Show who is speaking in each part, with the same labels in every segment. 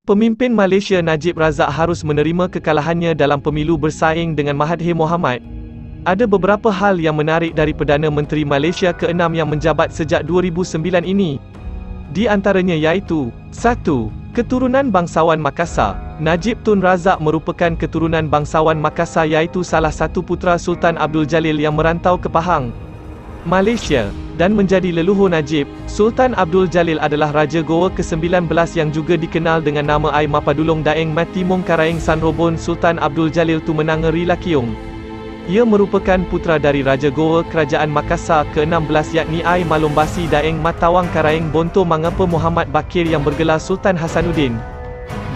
Speaker 1: Pemimpin Malaysia Najib Razak harus menerima kekalahannya dalam pemilu bersaing dengan Mahathir Mohamad. Ada beberapa hal yang menarik dari Perdana Menteri Malaysia ke-6 yang menjabat sejak 2009 ini. Di antaranya iaitu 1. Keturunan bangsawan Makassar. Najib Tun Razak merupakan keturunan bangsawan Makassar iaitu salah satu putera Sultan Abdul Jalil yang merantau ke Pahang, Malaysia, dan menjadi leluhur Najib. Sultan Abdul Jalil adalah Raja Goa ke-19 yang juga dikenal dengan nama Ai Mapadulong Daeng Matimong Karaeng Sanrobon Sultan Abdul Jalil Tu Menanga Rilakiong. Ia merupakan putera dari Raja Goa Kerajaan Makassar ke-16 yakni Ai Malombasi Daeng Matawang Karaeng Bonto Mangapa Muhammad Bakir yang bergelar Sultan Hasanuddin.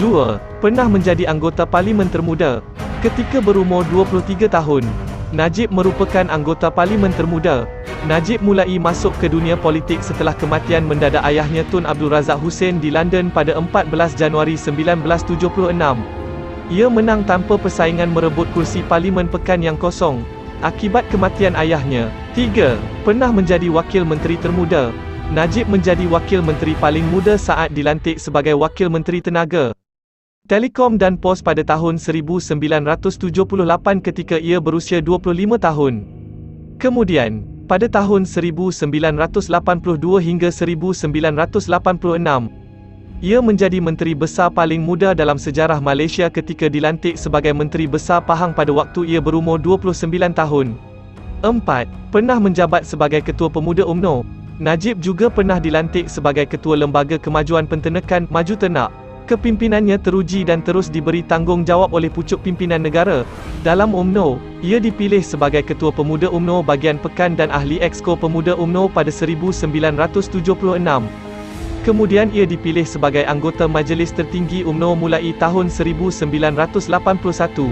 Speaker 1: 2. Pernah menjadi anggota Parlimen termuda. Ketika berumur 23 tahun, Najib merupakan anggota Parlimen termuda. Najib mulai masuk ke dunia politik setelah kematian mendadak ayahnya Tun Abdul Razak Hussein di London pada 14 Januari 1976. Ia menang tanpa persaingan merebut kursi Parlimen Pekan yang kosong akibat kematian ayahnya. 3. Pernah menjadi Wakil Menteri termuda. Najib menjadi Wakil Menteri paling muda saat dilantik sebagai Wakil Menteri Tenaga, Telekom dan Pos pada tahun 1978 ketika ia berusia 25 tahun. Kemudian, pada tahun 1982 hingga 1986, ia menjadi Menteri Besar paling muda dalam sejarah Malaysia ketika dilantik sebagai Menteri Besar Pahang pada waktu ia berumur 29 tahun. 4. Pernah menjabat sebagai Ketua Pemuda UMNO. Najib juga pernah dilantik sebagai Ketua Lembaga Kemajuan Penternakan Maju Ternak. Kepimpinannya teruji dan terus diberi tanggungjawab oleh pucuk pimpinan negara. Dalam UMNO, ia dipilih sebagai Ketua Pemuda UMNO Bahagian Pekan dan Ahli Exco Pemuda UMNO pada 1976. Kemudian ia dipilih sebagai anggota Majlis Tertinggi UMNO mulai tahun 1981. 5.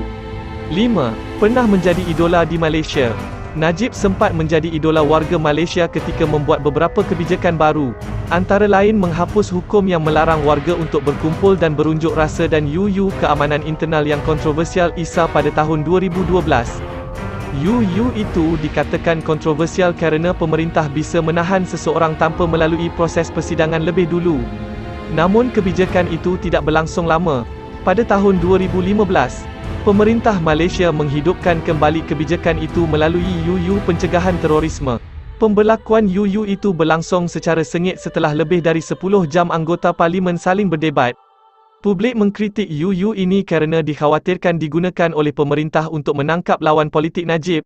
Speaker 1: Pernah menjadi idola di Malaysia. Najib sempat menjadi idola warga Malaysia ketika membuat beberapa kebijakan baru, antara lain menghapus hukum yang melarang warga untuk berkumpul dan berunjuk rasa dan UU keamanan internal yang kontroversial ISA pada tahun 2012. UU itu dikatakan kontroversial kerana pemerintah bisa menahan seseorang tanpa melalui proses persidangan lebih dulu. Namun kebijakan itu tidak berlangsung lama. Pada tahun 2015, pemerintah Malaysia menghidupkan kembali kebijakan itu melalui UU Pencegahan Terorisme. Pembelakuan UU itu berlangsung secara sengit setelah lebih dari 10 jam anggota Parlimen saling berdebat. Publik mengkritik UU ini kerana dikhawatirkan digunakan oleh pemerintah untuk menangkap lawan politik Najib.